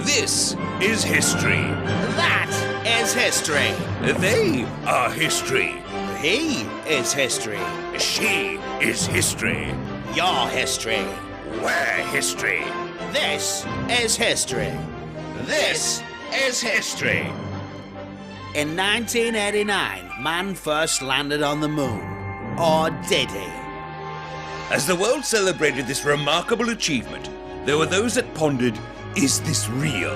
This is history. That is history. They are history. He is history. She is history. Your history. We're history. This is history. This is history. In 1989, man first landed on the moon. Or did he? As the world celebrated this remarkable achievement, there were those that pondered, is this real?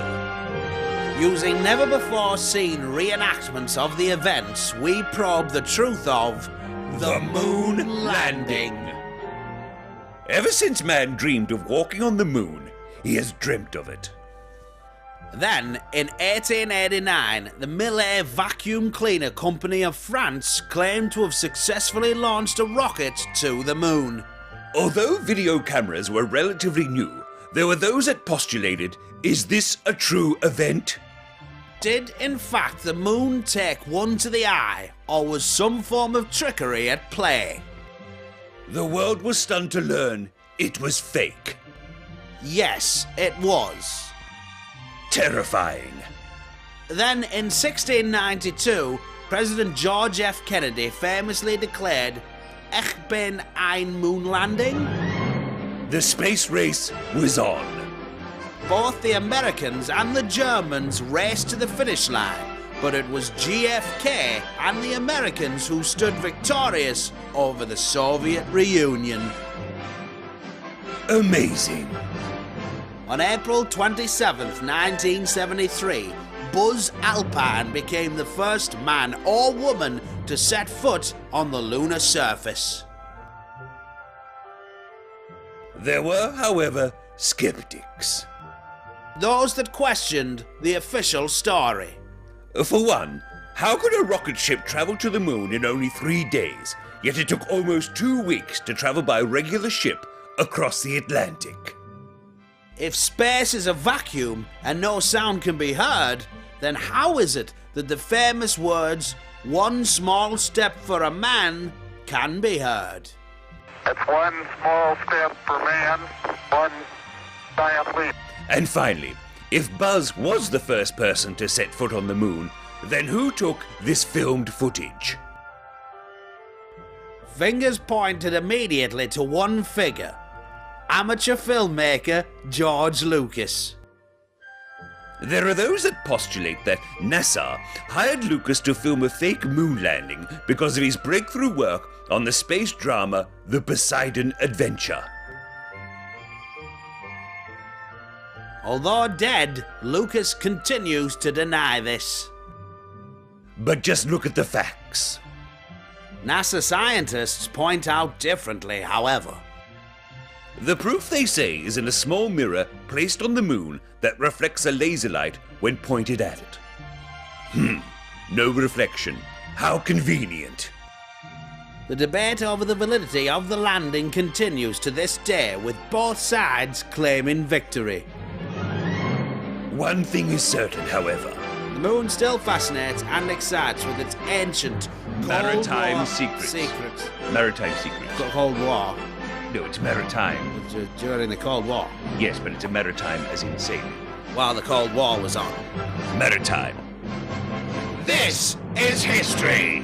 Using never-before-seen reenactments of the events, we probe the truth of the moon landing. Ever since man dreamed of walking on the moon, he has dreamt of it. Then, in 1889, the Millet Vacuum Cleaner Company of France claimed to have successfully launched a rocket to the moon. Although video cameras were relatively new, there were those that postulated, is this a true event? Did, in fact, the moon take one to the eye, or was some form of trickery at play? The world was stunned to learn it was fake. Yes, it was. Terrifying. Then, in 1692, President George F. Kennedy famously declared, "Ich bin ein Moonlanding." The space race was on. Both the Americans and the Germans raced to the finish line, but it was GFK and the Americans who stood victorious over the Soviet reunion. Amazing. On April 27th, 1973, Buzz Aldrin became the first man or woman to set foot on the lunar surface. There were, however, skeptics. Those that questioned the official story. For one, how could a rocket ship travel to the moon in only 3 days, yet it took almost 2 weeks to travel by a regular ship across the Atlantic? If space is a vacuum and no sound can be heard, then how is it that the famous words, "one small step for a man," can be heard? It's one small step for man, one giant leap. And finally, if Buzz was the first person to set foot on the moon, then who took this filmed footage? Fingers pointed immediately to one figure. Amateur filmmaker George Lucas. There are those that postulate that NASA hired Lucas to film a fake moon landing because of his breakthrough work on the space drama The Poseidon Adventure. Although dead, Lucas continues to deny this. But just look at the facts. NASA scientists point out differently, however. The proof, they say, is in a small mirror placed on the moon that reflects a laser light when pointed at it. No reflection. How convenient. The debate over the validity of the landing continues to this day, with both sides claiming victory. One thing is certain, however. The moon still fascinates and excites with its ancient Maritime War secrets. secrets. Maritime secrets. Cold War. No, it's maritime. During the Cold War. Yes, but it's a maritime as in sailing. While the Cold War was on. Maritime. This is history.